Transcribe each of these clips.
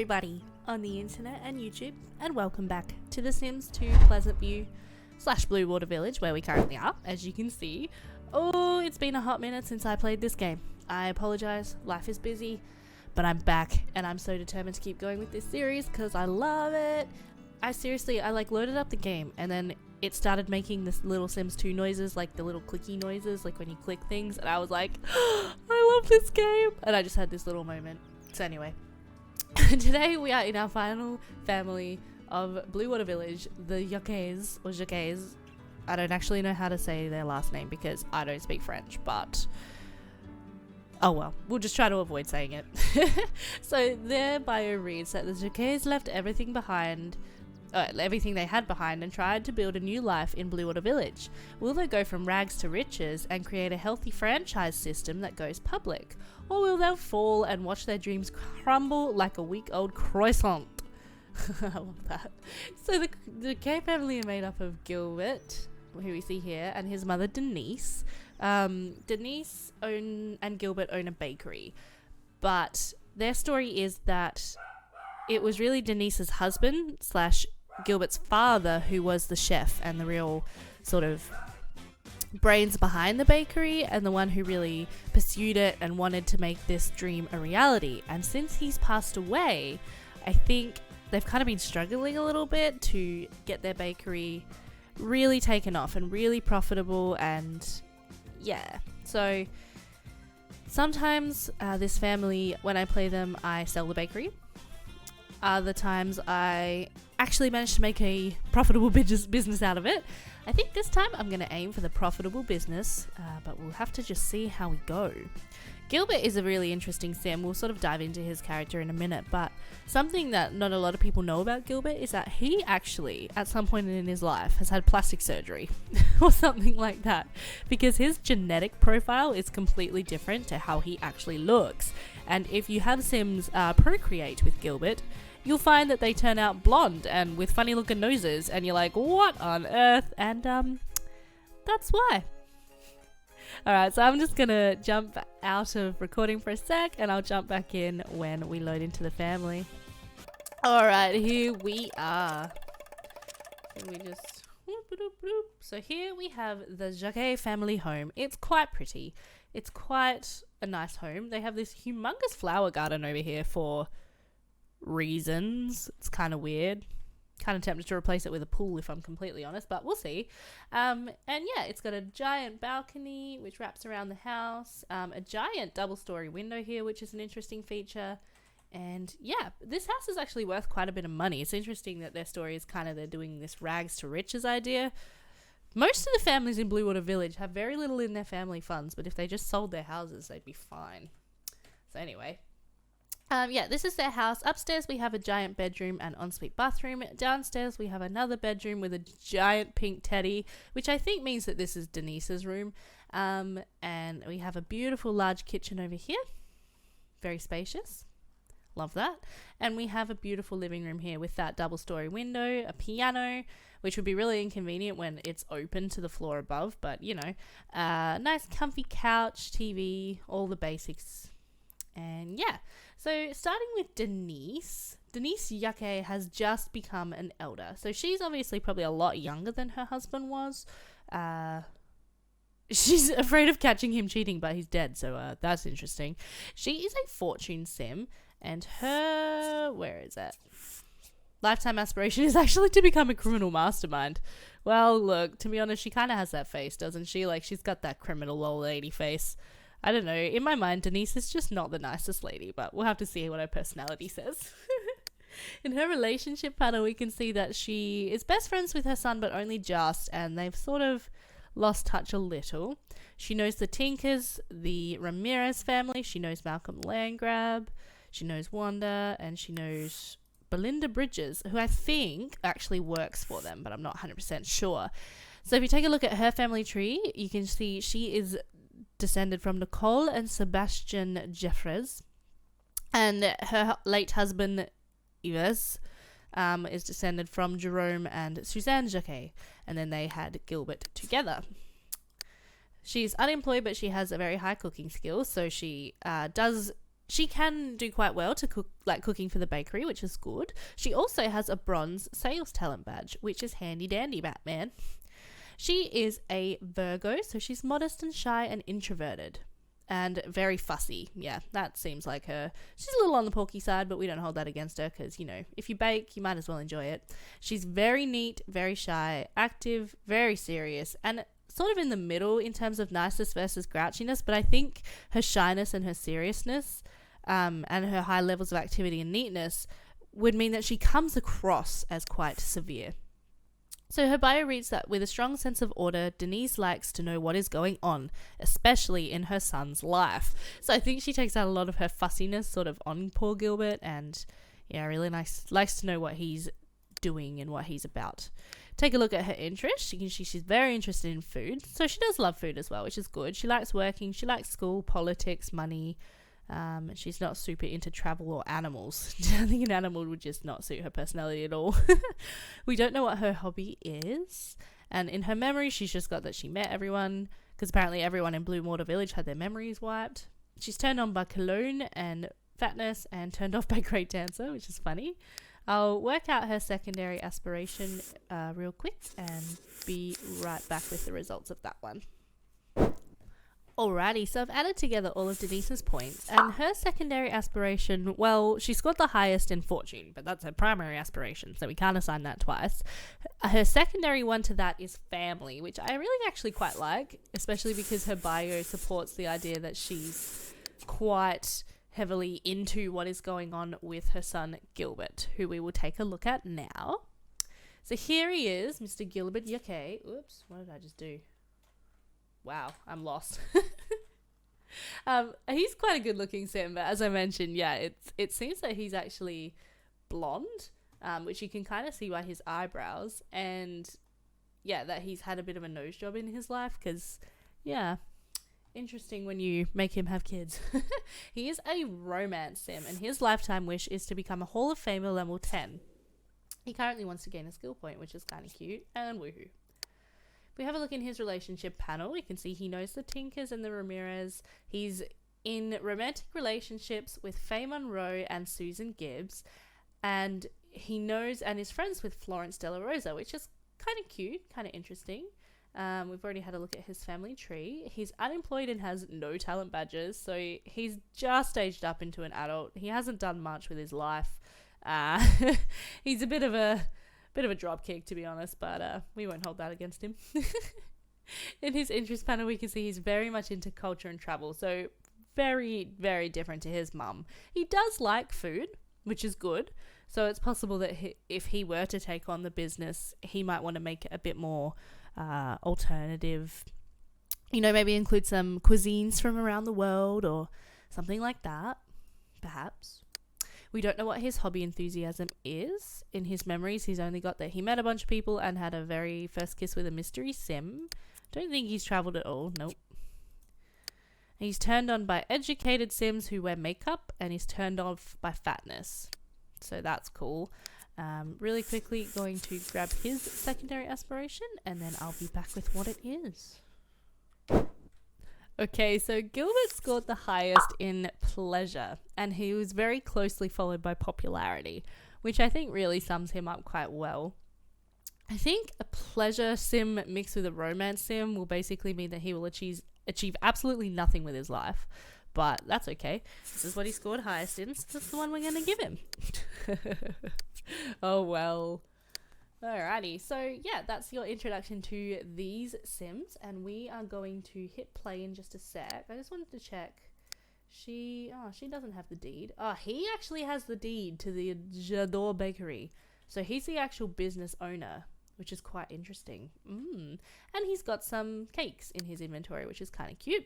everybody on the internet and YouTube, and welcome back to The Sims 2 Pleasantview / Blue Water Village, where we currently are, as you can see. Oh, it's been a hot minute since I played this game. I apologize, life is busy, but I'm back, and I'm so determined to keep going with this series because I love it. I loaded up the game, and then it started making this little Sims 2 noises, like the little clicky noises, like when you click things, and I was like, I love this game, and I just had this little moment. So anyway, today we are in our final family of Blue Water Village, the Jacquets, or Jacquets. I don't actually know how to say their last name because I don't speak French, but oh well, we'll just try to avoid saying it. So their bio reads that the Jacquets left everything they had behind and tried to build a new life in Blue Water Village. Will they go from rags to riches and create a healthy franchise system that goes public? Or will they fall and watch their dreams crumble like a week-old croissant? I love that. So the Jacquet family are made up of Gilbert, who we see here, and his mother Denise. Denise and Gilbert own a bakery, but their story is that it was really Denise's husband / Gilbert's father who was the chef and the real sort of brains behind the bakery, and the one who really pursued it and wanted to make this dream a reality. And since he's passed away, I think they've kind of been struggling a little bit to get their bakery really taken off and really profitable. And yeah, so sometimes this family, when I play them, I sell the bakery. Other times I actually managed to make a profitable business out of it. I think this time I'm going to aim for the profitable business, but we'll have to just see how we go. Gilbert is a really interesting sim. We'll sort of dive into his character in a minute, but something that not a lot of people know about Gilbert is that he actually, at some point in his life, has had plastic surgery or something like that, because his genetic profile is completely different to how he actually looks. And if you have Sims procreate with Gilbert, you'll find that they turn out blonde and with funny looking noses, and you're like, what on earth? And that's why. Alright, so I'm just gonna jump out of recording for a sec, and I'll jump back in when we load into the family. Alright, here we are. So here we have the Jacquet family home. It's quite pretty. It's quite a nice home. They have this humongous flower garden over here for reasons. It's kind of weird. Kind of tempted to replace it with a pool if I'm completely honest, but we'll see. And yeah, it's got a giant balcony which wraps around the house, a giant double-story window here, which is an interesting feature. And yeah, this house is actually worth quite a bit of money. It's interesting that their story is kind of they're doing this rags to riches idea. Most of the families in Blue Water Village have very little in their family funds, but if they just sold their houses, they'd be fine. So anyway, yeah, this is their house. Upstairs we have a giant bedroom and ensuite bathroom. Downstairs we have another bedroom with a giant pink teddy, which I think means that this is Denise's room. And we have a beautiful large kitchen over here. Very spacious. Love that. And we have a beautiful living room here with that double-story window, a piano, which would be really inconvenient when it's open to the floor above, but you know, nice comfy couch, TV, all the basics. And yeah, so starting with Denise Jacquet has just become an elder. So she's obviously probably a lot younger than her husband was. She's afraid of catching him cheating, but he's dead, so that's interesting. She is a fortune sim, and her, where is it? Lifetime aspiration is actually to become a criminal mastermind. Well, look, to be honest, she kind of has that face, doesn't she? Like, she's got that criminal old lady face. I don't know, in my mind, Denise is just not the nicest lady, but we'll have to see what her personality says. In her relationship panel, we can see that she is best friends with her son, but only just, and they've sort of lost touch a little. She knows the Tinkers, the Ramirez family, she knows Malcolm Landgrab, she knows Wanda, and she knows Belinda Bridges, who I think actually works for them, but I'm not 100% sure. So if you take a look at her family tree, you can see she is descended from Nicole and Sebastian Jeffres, and her late husband Yves is descended from Jerome and Suzanne Jacquet, and then they had Gilbert together. She's unemployed, but she has a very high cooking skill, so she She can do quite well to cook, like cooking for the bakery, which is good. She also has a bronze sales talent badge, which is handy dandy, Batman. She is a Virgo, so she's modest and shy and introverted. And very fussy. Yeah, that seems like her. She's a little on the porky side, but we don't hold that against her because, you know, if you bake, you might as well enjoy it. She's very neat, very shy, active, very serious, and sort of in the middle in terms of niceness versus grouchiness, but I think her shyness and her seriousness and her high levels of activity and neatness would mean that she comes across as quite severe. So her bio reads that with a strong sense of order, Denise likes to know what is going on, especially in her son's life. So I think she takes out a lot of her fussiness sort of on poor Gilbert, and yeah, really likes to know what he's doing and what he's about. Take a look at her interests. She's very interested in food, so she does love food as well, which is good. She likes working, she likes school, politics, money. She's not super into travel or animals. I think an animal would just not suit her personality at all. We don't know what her hobby is, and in her memory she's just got that she met everyone, because apparently everyone in Blue Water Village had their memories wiped. She's turned on by cologne and fatness and turned off by great dancer, which is funny. I'll work out her secondary aspiration real quick and be right back with the results of that one. Alrighty, so I've added together all of Denise's points, and her secondary aspiration, well, she scored the highest in fortune, but that's her primary aspiration, so we can't assign that twice. Her secondary one to that is family, which I really actually quite like, especially because her bio supports the idea that she's quite heavily into what is going on with her son Gilbert, who we will take a look at now. So here he is, Mr. Gilbert Jacquet. Oops, what did I just do? Wow, I'm lost. He's quite a good looking sim, but as I mentioned, yeah, it seems that he's actually blonde, which you can kind of see by his eyebrows, and yeah, that he's had a bit of a nose job in his life, because yeah, interesting when you make him have kids. He is a romance sim, and his lifetime wish is to become a Hall of Famer level 10. He currently wants to gain a skill point, which is kind of cute, and woohoo. If we have a look in his relationship panel, we can see he knows the Tinkers and the Ramirez. He's in romantic relationships with Faye Monroe and Susan Gibbs, and he knows and is friends with Florence De La Rosa, which is kind of cute, kind of interesting. We've already had a look at his family tree. He's unemployed and has no talent badges, so he's just aged up into an adult. He hasn't done much with his life. He's a bit of a dropkick, to be honest, but we won't hold that against him. In his interest panel, we can see he's very much into culture and travel, so very, very different to his mum. He does like food, which is good, so it's possible that if he were to take on the business, he might want to make it a bit more alternative. You know, maybe include some cuisines from around the world or something like that, perhaps. We don't know what his hobby enthusiasm is. In his memories, he's only got that he met a bunch of people and had a very first kiss with a mystery sim. Don't think he's travelled at all. Nope. He's turned on by educated sims who wear makeup, and he's turned off by fatness. So that's cool. Really quickly going to grab his secondary aspiration, and then I'll be back with what it is. Okay, so Gilbert scored the highest in pleasure, and he was very closely followed by popularity, which I think really sums him up quite well. I think a pleasure sim mixed with a romance sim will basically mean that he will achieve absolutely nothing with his life, but that's okay. This is what he scored highest in, so that's the one we're going to give him. Oh well. Alrighty, so yeah, that's your introduction to these sims, and we are going to hit play in just a sec. I just wanted to check. She doesn't have the deed. He actually has the deed to the J'adore Bakery. So he's the actual business owner, which is quite interesting. And he's got some cakes in his inventory, which is kind of cute.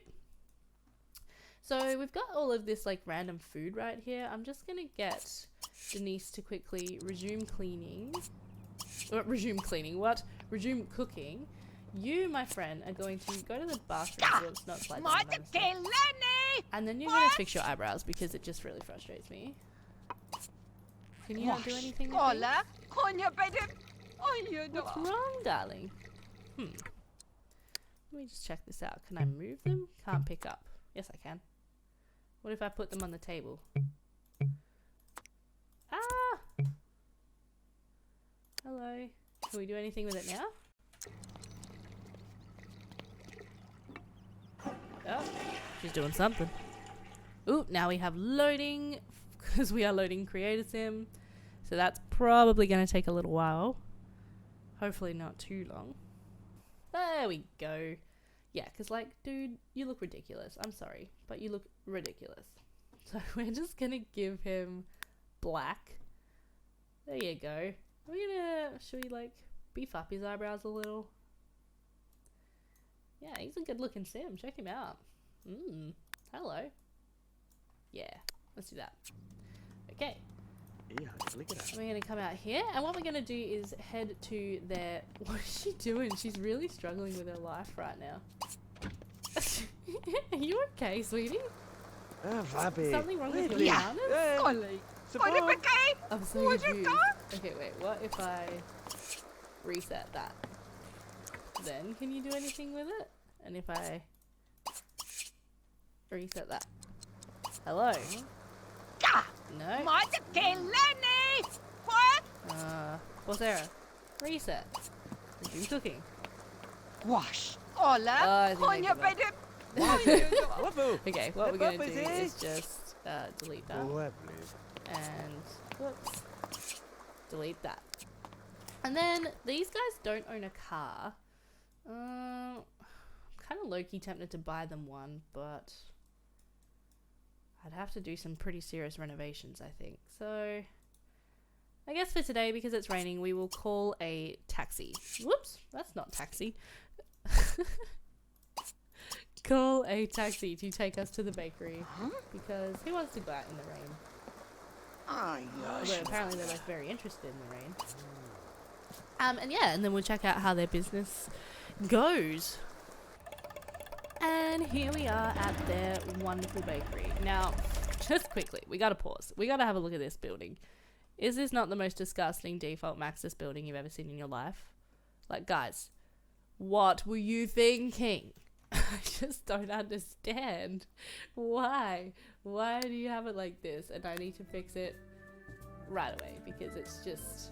So we've got all of this like random food right here. I'm just going to get Denise to quickly resume cleaning. Resume cooking. You, my friend, are going to go to the bathroom. Whoops, not slide down, and then you're going to fix your eyebrows because it just really frustrates me. Can you not do anything with me? What's wrong, darling? Let me just check this out. Can I move them? Can't pick up. Yes, I can. What if I put them on the table? Ah! Hello. Can we do anything with it now? Oh, she's doing something. Ooh, now we have loading, because we are loading Creator Sim. So that's probably going to take a little while. Hopefully not too long. There we go. Yeah, because like, dude, you look ridiculous. I'm sorry, but you look ridiculous. So we're just going to give him black. There you go. Should we like beef up his eyebrows a little? Yeah, he's a good looking sim. Check him out. Hello. Yeah, let's do that. Okay. We're going to come out here, and what we're going to do is head to their... What is she doing? She's really struggling with her life right now. Are you okay, sweetie? Something wrong with your harness? I'm so confused. Okay, wait, what if I reset that? Then can you do anything with it? And if I reset that? Hello? No? Sarah, reset. Resume cooking. Wash. Okay, what we're gonna do is just delete that. And whoops. Delete that. And then these guys don't own a car. I'm kind of low-key tempted to buy them one, but I'd have to do some pretty serious renovations, I think. So I guess for today, because it's raining, we will call a taxi. Whoops, that's not taxi. Call a taxi to take us to the bakery, because who wants to go out in the rain? Well, apparently they're both very interested in the rain. And yeah, and then we'll check out how their business goes. And here we are at their wonderful bakery. Now, just quickly, we gotta pause. We gotta have a look at this building. Is this not the most disgusting default Maxis building you've ever seen in your life? Like, guys, what were you thinking? I just don't understand. Why? Why do you have it like this? And I need to fix it right away because it's just...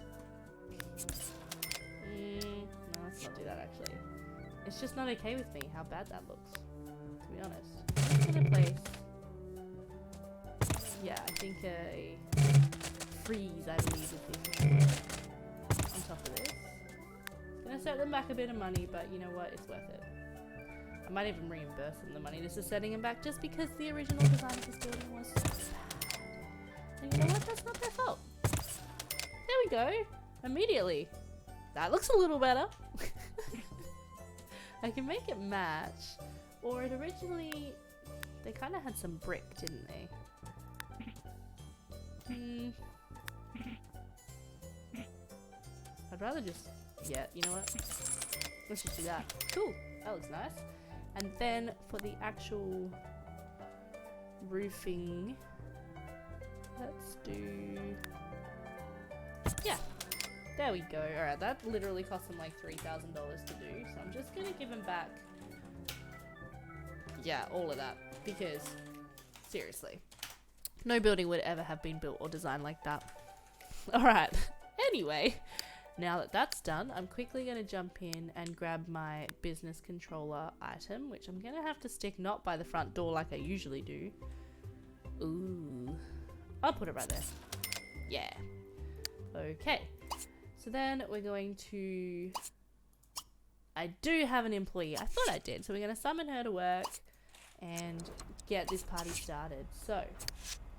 no, let's not do that actually. It's just not okay with me how bad that looks, to be honest. I'm gonna place... Yeah, I think a freeze, I believe, is the on top of this. It's gonna set them back a bit of money, but you know what? It's worth it. I might even reimburse them the money. This is setting them back just because the original design of this building was so bad. And you know what? That's not their fault. There we go. Immediately. That looks a little better. I can make it match. Or it originally... They kind of had some brick, didn't they? I'd rather just... Yeah, you know what? Let's just do that. Cool. That looks nice. And then for the actual roofing, let's do... Yeah. There we go. Alright, that literally cost them like $3,000 to do. So I'm just going to give them back... Yeah, all of that. Because, seriously, no building would ever have been built or designed like that. Alright. Anyway, now that that's done, I'm quickly going to jump in and grab my business controller item, which I'm going to have to stick not by the front door like I usually do. Ooh. I'll put it right there. Yeah. Okay. So then we're going to... I do have an employee. I thought I did. So we're going to summon her to work and get this party started. So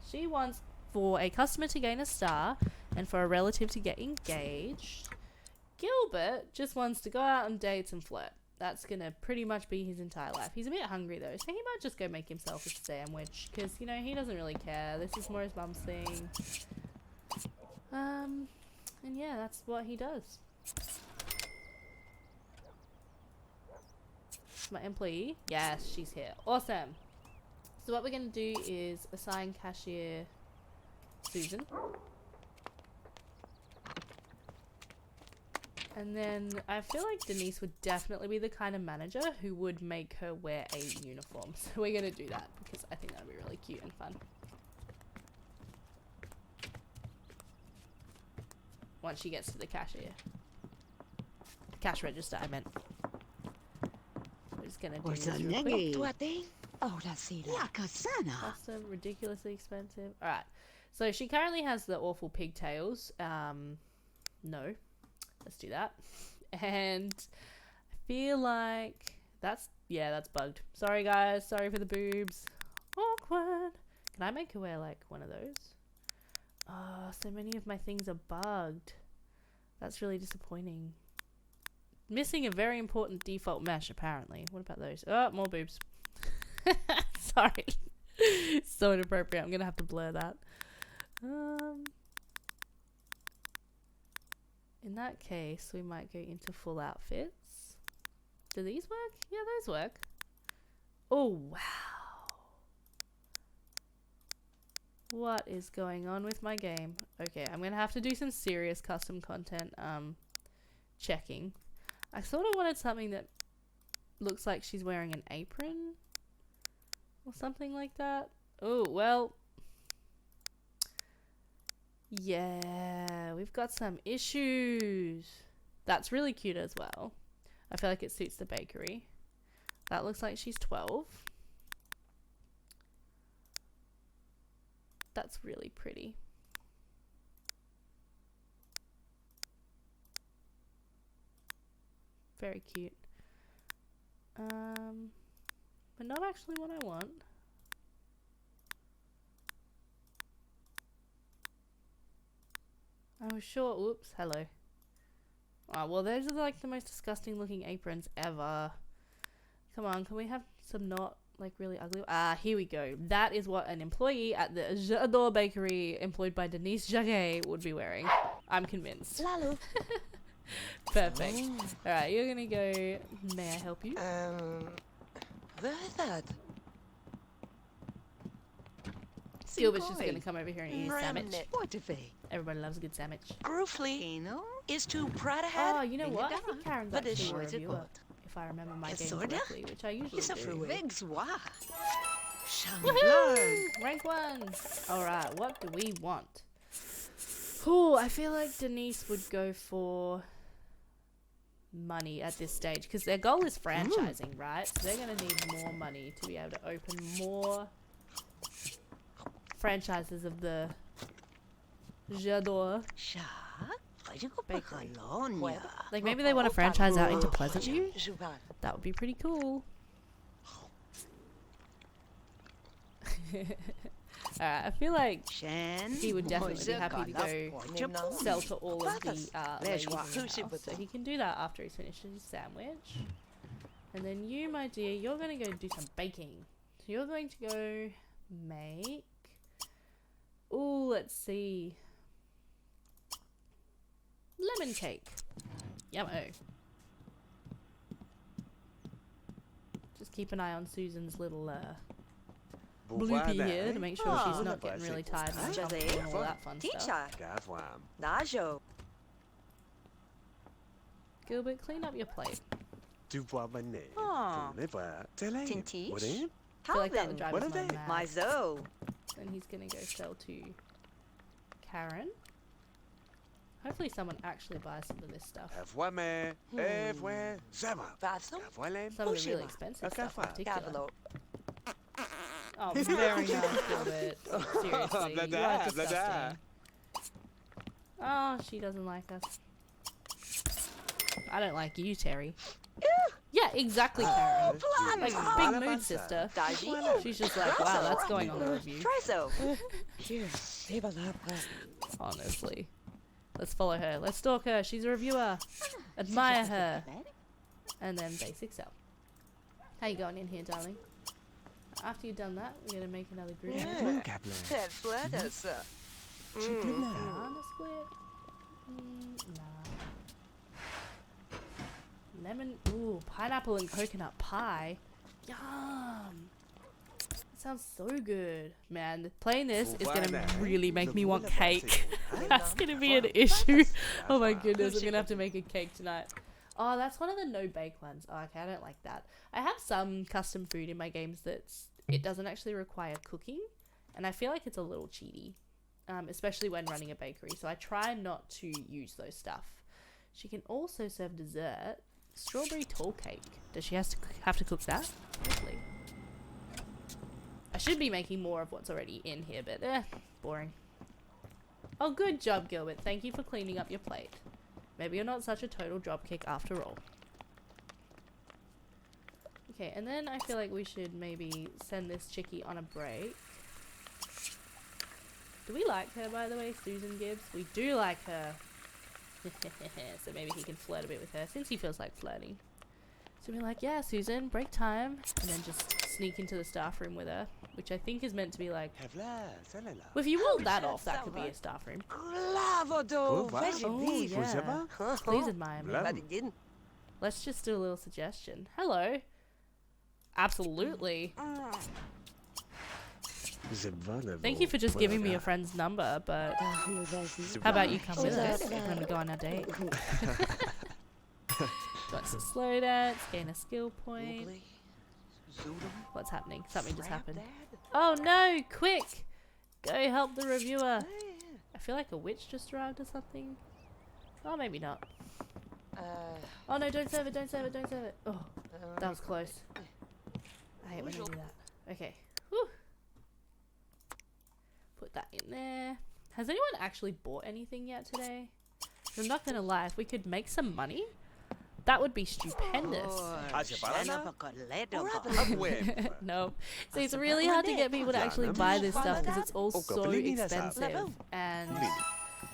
she wants for a customer to gain a star and for a relative to get engaged. Gilbert just wants to go out on dates and flirt. That's going to pretty much be his entire life. He's a bit hungry though, so he might just go make himself a sandwich because, you know, he doesn't really care. This is more his mum's thing. And yeah, that's what he does. My employee? Yes, she's here. Awesome. So what we're going to do is assign cashier Susan. And then I feel like Denise would definitely be the kind of manager who would make her wear a uniform. So we're going to do that because I think that would be really cute and fun. Once she gets to the cashier. The cash register, I meant. We're just going to do this real quick. Custom, ridiculously expensive. Alright. So she currently has the awful pigtails. No. Let's do that. And I feel like that's bugged. Sorry guys, sorry for the boobs. Awkward. Can I make her wear like one of those? Oh, so many of my things are bugged. That's really disappointing. Missing a very important default mesh apparently. What about those? Oh, more boobs. Sorry. So inappropriate. I'm gonna have to blur that. In that case, we might go into full outfits. Do these work? Yeah, those work. Oh, wow. What is going on with my game? Okay, I'm going to have to do some serious custom content checking. I sort of wanted something that looks like she's wearing an apron or something like that. Oh, well. Yeah, we've got some issues. That's really cute as well. I feel like it suits the bakery. That looks like she's 12. That's really pretty. Very cute. But not actually what I want. I was sure. Oops. Hello. Oh, well, those are like the most disgusting looking aprons ever. Come on, can we have some not like really ugly? Ah, here we go. That is what an employee at the J'adore Bakery employed by Denise Jacquet would be wearing. I'm convinced. Perfect. Alright, you're gonna go. May I help you? Gilbert's just gonna come over here and eat a sandwich. Everybody loves a good sandwich. Is to Prada Oh, you know what? I think Karen's actually a reviewer, if I remember my game correctly, which I usually do. Woohoo! Rank 1! Alright, what do we want? Oh, I feel like Denise would go for money at this stage, because their goal is franchising, right? So they're going to need more money to be able to open more franchises of the J'adore Bakery. Like maybe they want to franchise out into Pleasantview? That would be pretty cool. Alright, I feel like he would definitely be happy to go sell to all of the ladies in the house. So he can do that after he's finished his sandwich. And then you, my dear, you're going to go do some baking. So you're going to go make... Ooh, let's see. Lemon cake. Yummo. Just keep an eye on Susan's little bloopy here to make sure she's not getting really tired and uncomfortable and all that fun stuff. Gilbert, clean up your plate. I feel like that would drive his mum mad. Then he's gonna go sell to Karen. Hopefully someone actually buys some of this stuff. Some of the really expensive stuff in particular. Oh, very nice, Gilbert. Seriously, you are disgusting. Oh, she doesn't like us. I don't like you, Terry. Yeah, exactly, Karen. Like, big mood, sister. She's just like, wow, that's going on the review. Honestly. Let's follow her. Let's stalk her. She's a reviewer. Admire her. And then basic sell. How you going in here, darling? After you've done that, we're going to make another group. Banana split? Nah. Lemon, ooh, pineapple and coconut pie. Yum! Sounds so good. Man, playing this is gonna Voilà. really make me want Le voilà, cake. c'est- That's gonna be an issue. Oh my goodness, I'm gonna have to make a cake tonight. Oh, that's one of the no bake ones. Oh, okay, I don't like that. I have some custom food in my games it doesn't actually require cooking, and I feel like it's a little cheaty, especially when running a bakery. So I try not to use those stuff. She can also serve dessert, strawberry tall cake. Does she have to cook that? Hopefully. I should be making more of what's already in here, but boring. Oh, good job, Gilbert. Thank you for cleaning up your plate. Maybe you're not such a total dropkick after all. Okay, and then I feel like we should maybe send this chickie on a break. Do we like her, by the way, Susan Gibbs? We do like her. So maybe he can flirt a bit with her, since he feels like flirting. So we're like, yeah, Susan, break time. And then just sneak into the staff room with her, which I think is meant to be like... Voilà, celle-là. Well, if you rolled that off, that could be a staff room. Clavodo, Oh, wow. Oh, yeah. Please admire me. Bravo. But it didn't. Let's just do a little suggestion. Hello. Absolutely. Je vole Thank you for just giving me voilà. your friend's number, but C'est how about bon. you come with us when we go on a date? What's a slow dance? Gain a skill point. Oogly, Zoodle, What's happening? Something just Frap happened. Dad. Oh no! Quick! Go help the reviewer. I feel like a witch just arrived or something. Oh, maybe not. Oh no! Don't serve it! Don't serve it! Don't serve it! Oh, that was close. I hate when I do that. Okay. Whew. Put that in there. Has anyone actually bought anything yet today? I'm not gonna lie. If we could make some money, that would be stupendous. Ah, c'est pas là, Web. No. See, it's really hard to get people to actually buy this stuff because it's all so expensive. And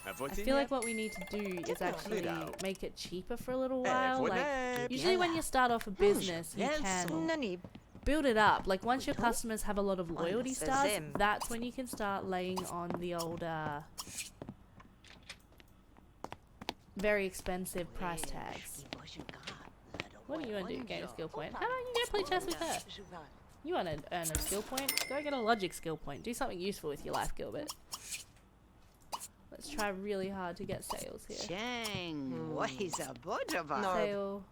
I feel like what we need to do is actually make it cheaper for a little while. Like, usually when you start off a business, you can build it up. Like, once your customers have a lot of loyalty stars, that's when you can start laying on the old, very expensive price tags. What do you want to do? Gain a skill point? How about you go play chess with her? You want to earn a skill point? Go get a logic skill point. Do something useful with your life, Gilbert. Let's try really hard to get sales here. Chang, what is a butterfly? Sale.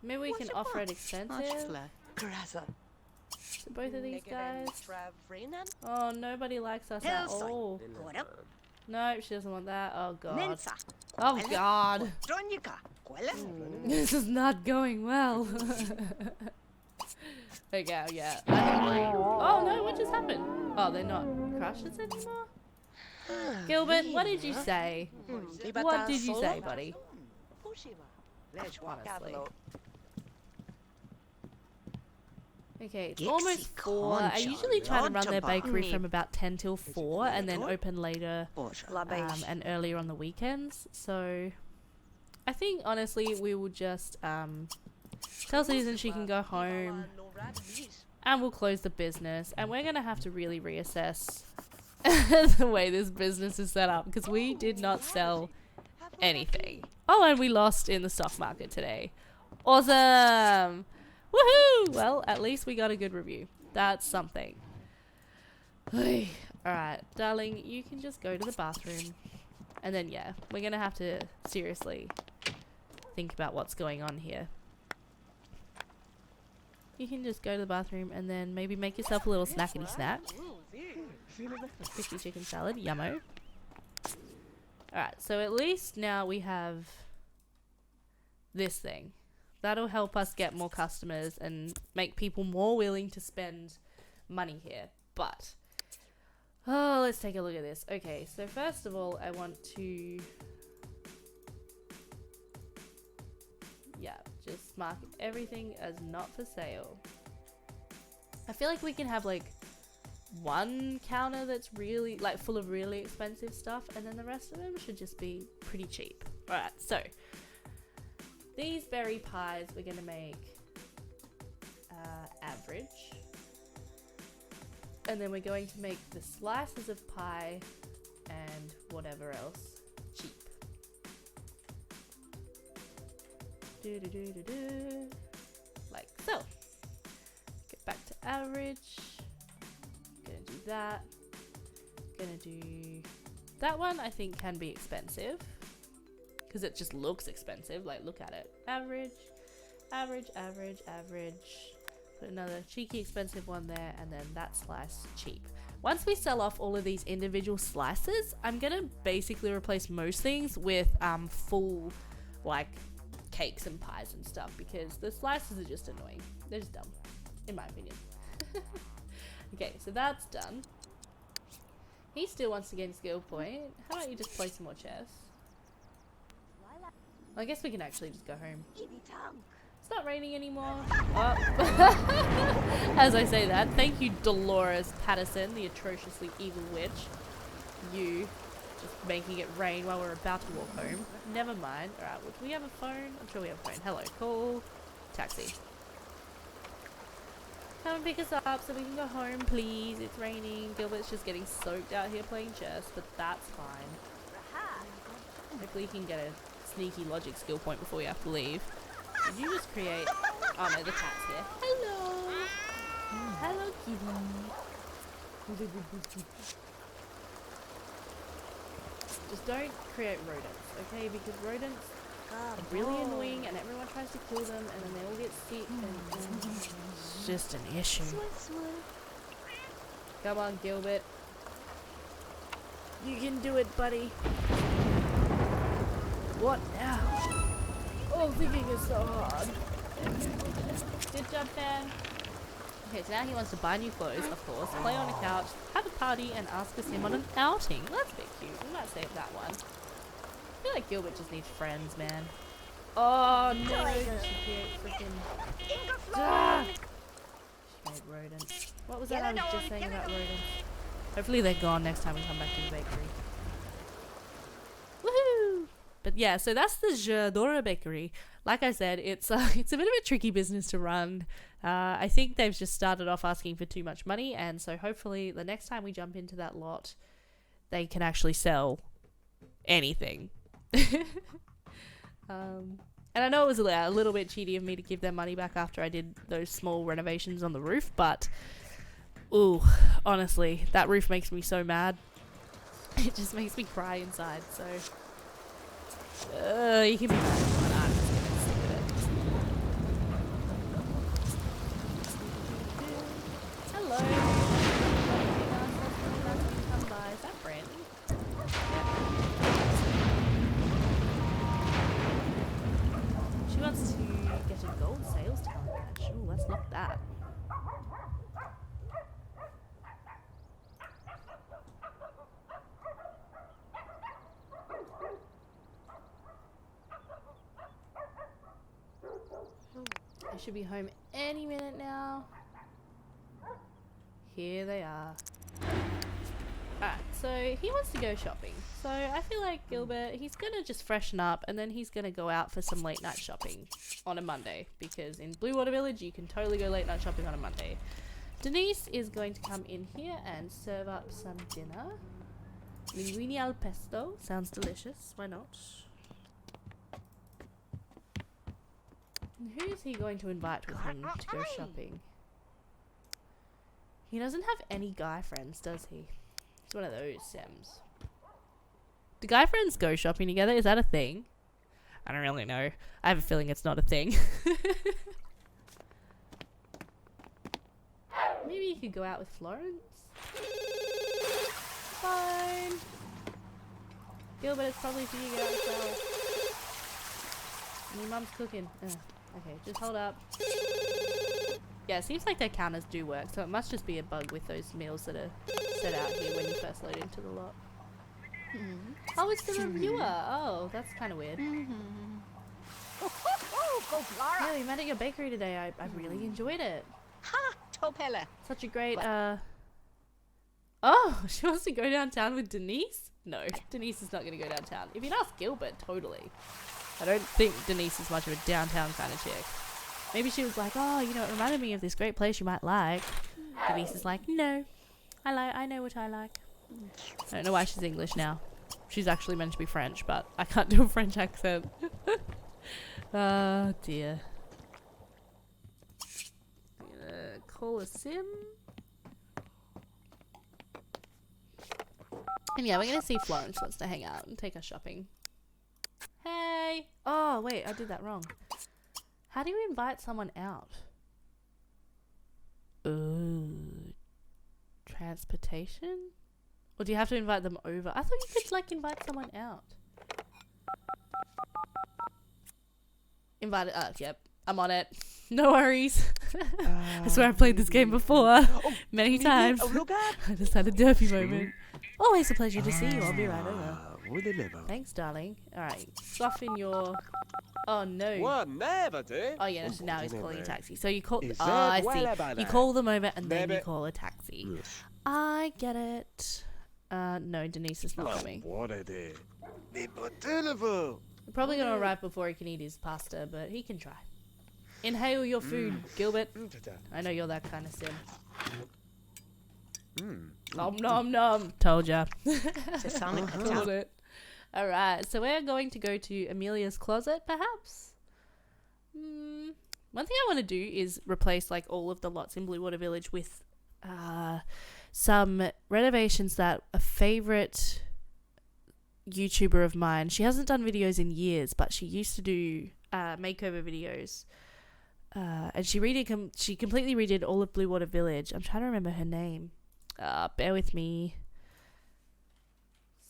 Maybe we can offer it expensive. To both of these guys. Oh, nobody likes us at all. No, she doesn't want that. Oh god. Oh god. This is not going well. Okay, yeah. Oh no, what just happened? Oh, they're not crushes anymore? Gilbert, what did you say? What did you say, buddy? Honestly. Okay, it's almost 4. I usually try to run their bakery from about 10 till 4 and then open later and earlier on the weekends. So I think honestly we will just tell Susan she can go home and we'll close the business, and we're going to have to really reassess the way this business is set up because we did not sell anything. Oh, and we lost in the stock market today. Awesome! Woohoo! Well, at least we got a good review. That's something. Alright, darling, you can just go to the bathroom. And then, yeah, we're gonna have to seriously think about what's going on here. You can just go to the bathroom and then maybe make yourself a little snackety snack. Crispy chicken salad, yummo. Alright, so at least now we have this thing. That'll help us get more customers and make people more willing to spend money here. But, oh, let's take a look at this. Okay, so first of all, I want to, yeah, just mark everything as not for sale. I feel like we can have like one counter that's really, like, full of really expensive stuff, and then the rest of them should just be pretty cheap. Alright, so these berry pies we're going to make average. And then we're going to make the slices of pie and whatever else cheap. Like so. Get back to average. do that. Gonna do that one. I think can be expensive because it just looks expensive. Like, look at it. Average, average, average, average. Put another cheeky expensive one there, and then that slice cheap. Once we sell off all of these individual slices, I'm gonna basically replace most things with full, like, cakes and pies and stuff, because the slices are just annoying. They're just dumb, in my opinion. Okay, so that's done. He still wants to gain skill point. How about you just play some more chess? I guess we can actually just go home. It's not raining anymore. Oh. As I say that, thank you, Dolores Patterson, the atrociously evil witch. You just making it rain while we're about to walk home. Never mind. Alright, well, do we have a phone? I'm sure we have a phone. Hello, call taxi. Come and pick us up so we can go home, please. It's raining. Gilbert's just getting soaked out here playing chess, but that's fine. Hopefully you can get a sneaky logic skill point before you have to leave. Did you just create... Oh no, the cat's here. Hello! Hello, kitty. Just don't create rodents, okay? Because rodents are really annoying and everyone tries to kill them and then they all get sick and it's just an issue. Come on, Gilbert. You can do it, buddy. What now? Oh, thinking is so hard. Good job, fan. Okay, so now he wants to buy new clothes, of course, play on a couch, have a party, and ask us him on an outing. That's a bit cute. We might save that one. I feel like Gilbert just needs friends, man. Oh no! She created freaking. Ah! She made rodents. What was that I was just saying about rodents? Hopefully they're gone next time we come back to the bakery. Woohoo! But yeah, so that's the J'adore Bakery. Like I said, it's a bit of a tricky business to run. I think they've just started off asking for too much money, and so hopefully the next time we jump into that lot, they can actually sell anything. And I know it was a little bit cheaty of me to give them money back after I did those small renovations on the roof, but ooh, honestly, that roof makes me so mad. It just makes me cry inside, so you can be mad if you want. I'm just gonna stick with it. Hello. Come by. Is that Brandon? She wants to get a gold sales talent badge. Ooh, let's look that. I should be home any minute now. Here they are. Alright, so he wants to go shopping. So I feel like Gilbert, he's gonna just freshen up and then he's gonna go out for some late night shopping on a Monday. Because in Blue Water Village, you can totally go late night shopping on a Monday. Denise is going to come in here and serve up some dinner. Linguine al pesto. Sounds delicious. Why not? Who's he going to invite with him to go shopping? He doesn't have any guy friends, does he? He's one of those Sims. Do guy friends go shopping together? Is that a thing? I don't really know. I have a feeling it's not a thing. Maybe you could go out with Florence? Fine. Gilbert, it's probably for you to go out as well. And your mum's cooking. Ugh. Okay, just hold up. Yeah, it seems like their counters do work, so it must just be a bug with those meals that are set out here when you first load into the lot. Oh, it's the reviewer. Oh, that's kind of weird. Yeah, we met at your bakery today. I really enjoyed it. Ha! Topella. Such a great, Oh, she wants to go downtown with Denise? No, Denise is not going to go downtown. If you'd ask Gilbert, totally. I don't think Denise is much of a downtown kind of chick. Maybe she was like, oh, you know, it reminded me of this great place you might like. Denise is like, no, I know what I like. I don't know why she's English now. She's actually meant to be French, but I can't do a French accent. Oh, dear. I'm gonna call a sim. And yeah, we're gonna see if Florence wants to hang out and take us shopping. Hey! Oh, wait, I did that wrong. How do you invite someone out? Ooh. Transportation? Or do you have to invite them over? I thought you could, like, invite someone out. Invite it. Yep. I'm on it. No worries. I swear I've played this game before. Many times. I just had a derpy moment. Always a pleasure to see you. I'll be right over. Thanks, darling. Alright. Soften your... Oh, no. Oh, yeah. So now he's calling a taxi. So you call... Oh, I see. You call them over and then you call a taxi. I get it. No, Denise is not coming. We're probably going to arrive before he can eat his pasta, but he can try. Inhale your food, Gilbert. I know you're that kind of sim. Nom nom nom. Told ya. Called it. Alright, so we're going to go to Amelia's closet, perhaps? One thing I want to do is replace like all of the lots in Blue Water Village with some renovations that a favourite YouTuber of mine, she hasn't done videos in years, but she used to do makeover videos. And she completely redid all of Blue Water Village. I'm trying to remember her name. Bear with me.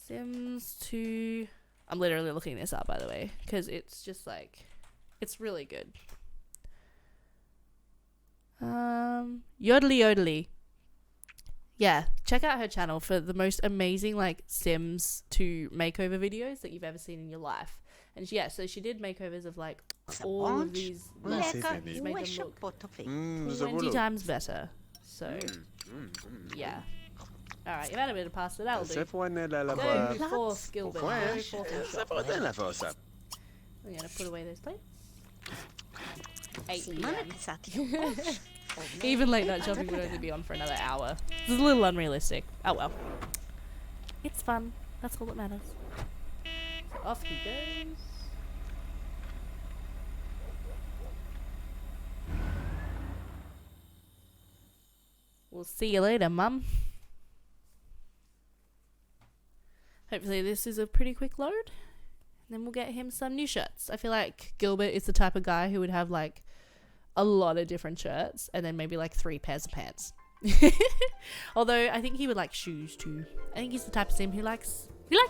Sims 2. I'm literally looking this up, by the way, because it's just like, it's really good. Yodely Yodely. Yeah, check out her channel for the most amazing like Sims 2 makeover videos that you've ever seen in your life. And so she did makeovers of like all of these lots to make them look 20 times better. So, yeah. Alright, you've had a bit of pasta, that'll do. Go forth, Gilbert. Go forth and shop. I'm gonna put away those plates. 8 p.m. Even late night shopping would only be on for another hour. This is a little unrealistic. Oh well. It's fun. That's all that matters. So off he goes. We'll see you later, Mum. Hopefully this is a pretty quick load. And then we'll get him some new shirts. I feel like Gilbert is the type of guy who would have like a lot of different shirts and then maybe like 3 pairs of pants. Although I think he would like shoes too. I think he's the type of sim who likes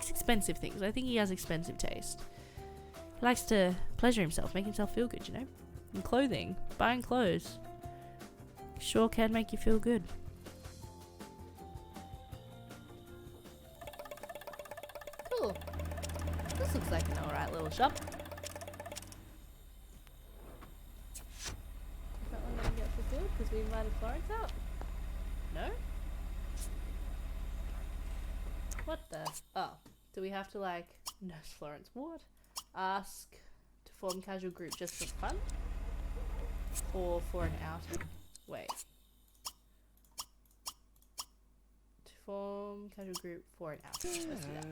expensive things. I think he has expensive taste. He likes to pleasure himself, make himself feel good, you know? And clothing, buying clothes. Sure can make you feel good. Cool. This looks like an alright little shop. Because we invited Florence out? No? What the? Oh. Do we have to like... No, Florence. What? Ask to form casual group just for fun? Or for an outing? Wait. To form casual group for an outing. Let's do that.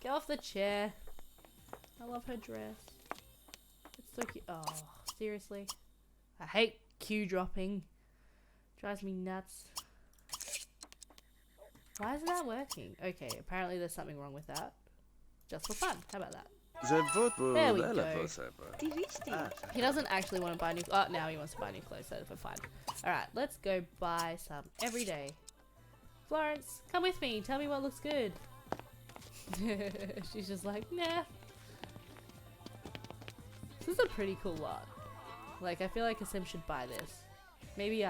Get off the chair. I love her dress. It's so cute. Oh, seriously? I hate queue dropping. Drives me nuts. Why isn't that working? Okay, apparently there's something wrong with that. Just for fun. How about that? There we go. He doesn't actually want to buy new... Oh, now he wants to buy new clothes, so for fun. Alright, let's go buy some everyday. Florence, come with me. Tell me what looks good. She's just like, nah. This is a pretty cool lot. Like, I feel like a sim should buy this. Maybe,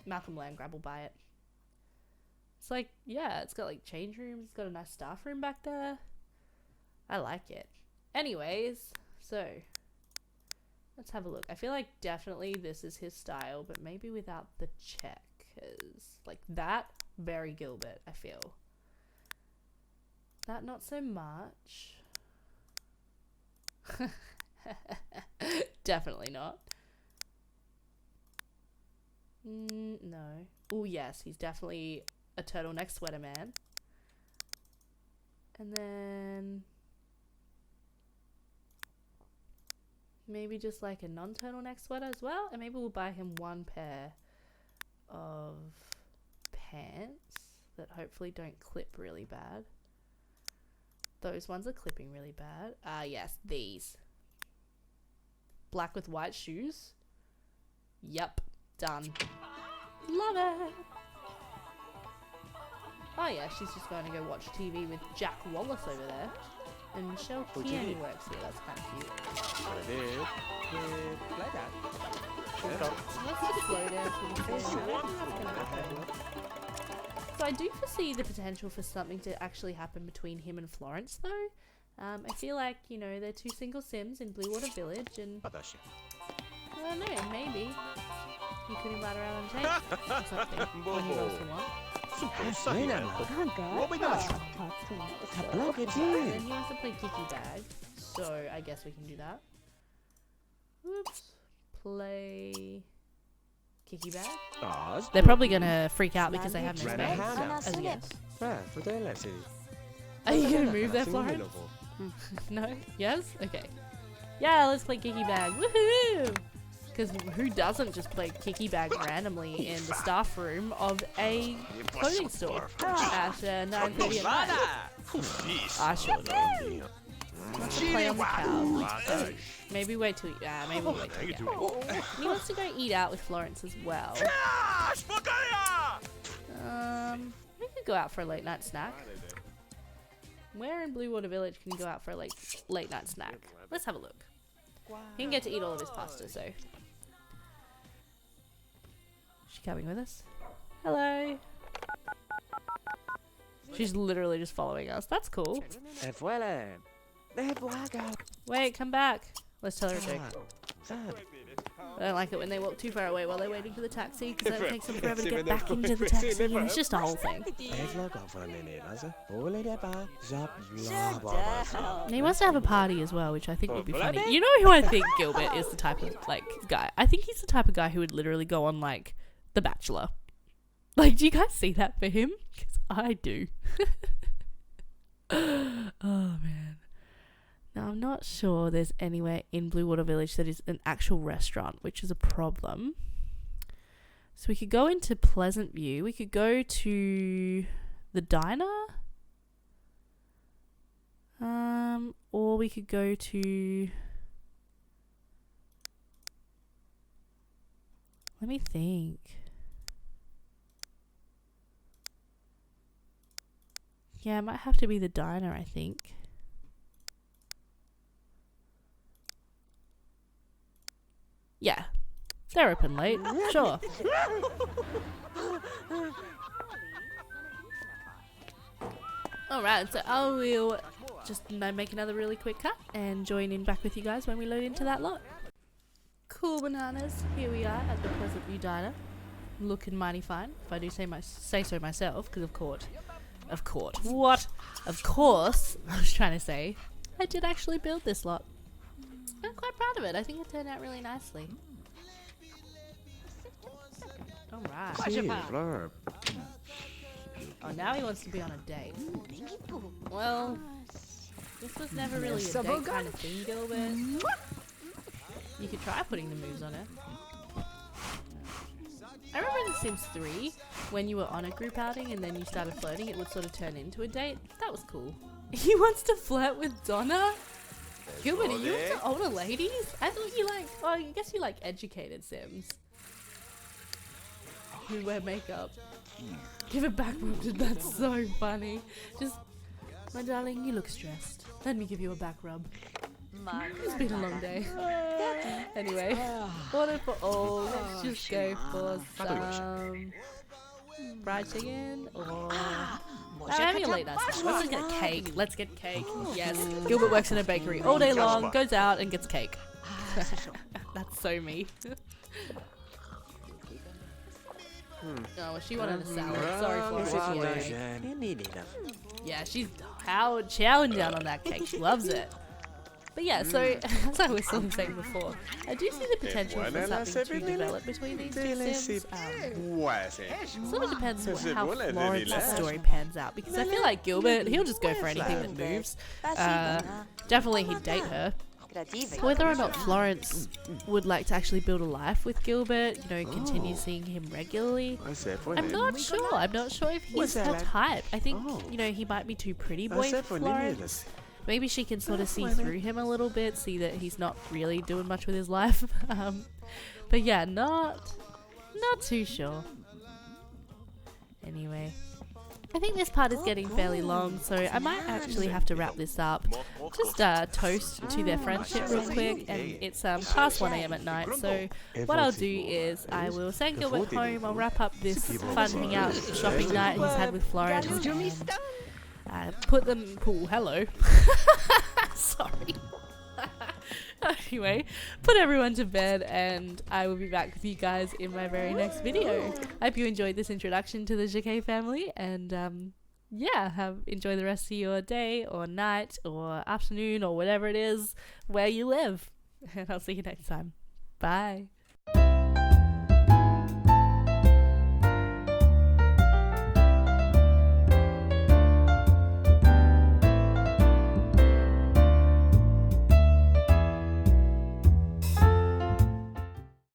Malcolm Landgrab will buy it. It's like, yeah, it's got, like, change rooms. It's got a nice staff room back there. I like it. Anyways, so, let's have a look. I feel like definitely this is his style, but maybe without the checkers. Like, that, very Gilbert, I feel. That, not so much. Definitely not. No. Oh yes, he's definitely a turtleneck sweater man. And then maybe just like a non-turtleneck sweater as well. And maybe we'll buy him 1 pair of pants that hopefully don't clip really bad. Those ones are clipping really bad. Yes, these. Black with white shoes. Yep, done. Love it. Oh yeah, she's just going to go watch TV with Jack Wallace over there. And Michelle Kearney works here, that's kind of cute. Let's just slow down for the film. I don't think that's going to happen. So I do foresee the potential for something to actually happen between him and Florence though. I feel like, you know, they're two single Sims in Blue Water Village and I don't know, maybe you could invite her out on tape or something when he wants to want. And he wants to play Kicky Bag, so I guess we can do that. Whoops. Play Kicky Bag. They're probably gonna freak out because they have no space, as a guess. Are you gonna move there, Florence? No? Yes? Okay. Yeah, let's play Kicky Bag. Woohoo! Because who doesn't just play Kicky Bag randomly in the staff room of a clothing store at 9:30 at night? I sure do. Wants to play on the couch. Maybe wait till maybe we'll wait till he wants to go eat out with Florence as well. We could go out for a late night snack. Where in Blue Water Village can you go out for a late night snack? Let's have a look. He can get to eat all of his pasta, so. She coming with us? Hello. She's literally just following us. That's cool. Wait, come back. Let's tell her a joke. I don't like it when they walk too far away while they're waiting for the taxi because then it takes them forever to get back into the taxi and it's just a whole thing. And he wants to have a party as well, which I think would be funny. You know who I think Gilbert is the type of guy? I think he's the type of guy who would literally go on The Bachelor. Do you guys see that for him? Because I do. Oh man. Now, I'm not sure there's anywhere in Blue Water Village that is an actual restaurant, which is a problem. So we could go into Pleasantview. We could go to the diner. Or we could go to... Let me think. Yeah, it might have to be the diner, I think. Yeah, they're open late. Sure. Alright, so I will just make another really quick cut and join in back with you guys when we load into that lot. Cool bananas. Here we are at the Pleasantview Diner. Looking mighty fine, if I do say so myself, because of course, I was trying to say, I did actually build this lot. I'm quite proud of it. I think it turned out really nicely. Alright. Oh, now he wants to be on a date. Well, this was never really a date kind of thing, Gilbert. You could try putting the moves on it. I remember in The Sims 3, when you were on a group outing and then you started flirting, it would sort of turn into a date. That was cool. He wants to flirt with Donna? Gilbert, are you into older ladies? I thought you I guess you like educated Sims. Who wear makeup. Give a back rub, that's so funny. Just, my darling, you look stressed. Let me give you a back rub. It's been a long day. Anyway, order for all. Let's just go for some fried chicken or... I'm having a late night snack. Let's get a cake. Let's get cake. Yes. Gilbert works in a bakery all day long, goes out and gets cake. That's so me. Oh, well, she wanted a salad. Sorry for her. Yeah, she's chowing down on that cake. She loves it. But yeah, so as I was sort of saying before, I do see the potential for something to develop between these two Sims. Sort of depends on how Florence's story pans out, because I feel like Gilbert, he'll just go for anything that moves. Definitely he'd date her. Whether or not Florence would like to actually build a life with Gilbert, continue seeing him regularly, I'm not sure. I'm not sure if he's her type. I think, he might be too pretty boy for Florence. Maybe she can sort of see through him a little bit, see that he's not really doing much with his life. But yeah, not too sure. Anyway, I think this part is getting fairly long, so I might actually have to wrap this up. Just toast to their friendship real quick, and it's past 1 AM at night, so what I'll do is I will send Gilbert home. I'll wrap up this fun hangout shopping night he's had with Florence, and put them... Oh, hello. Sorry. Anyway, put everyone to bed, and I will be back with you guys in my very next video. I hope you enjoyed this introduction to the Jacquet family, and yeah, enjoy the rest of your day or night or afternoon or whatever it is where you live. And I'll see you next time. Bye.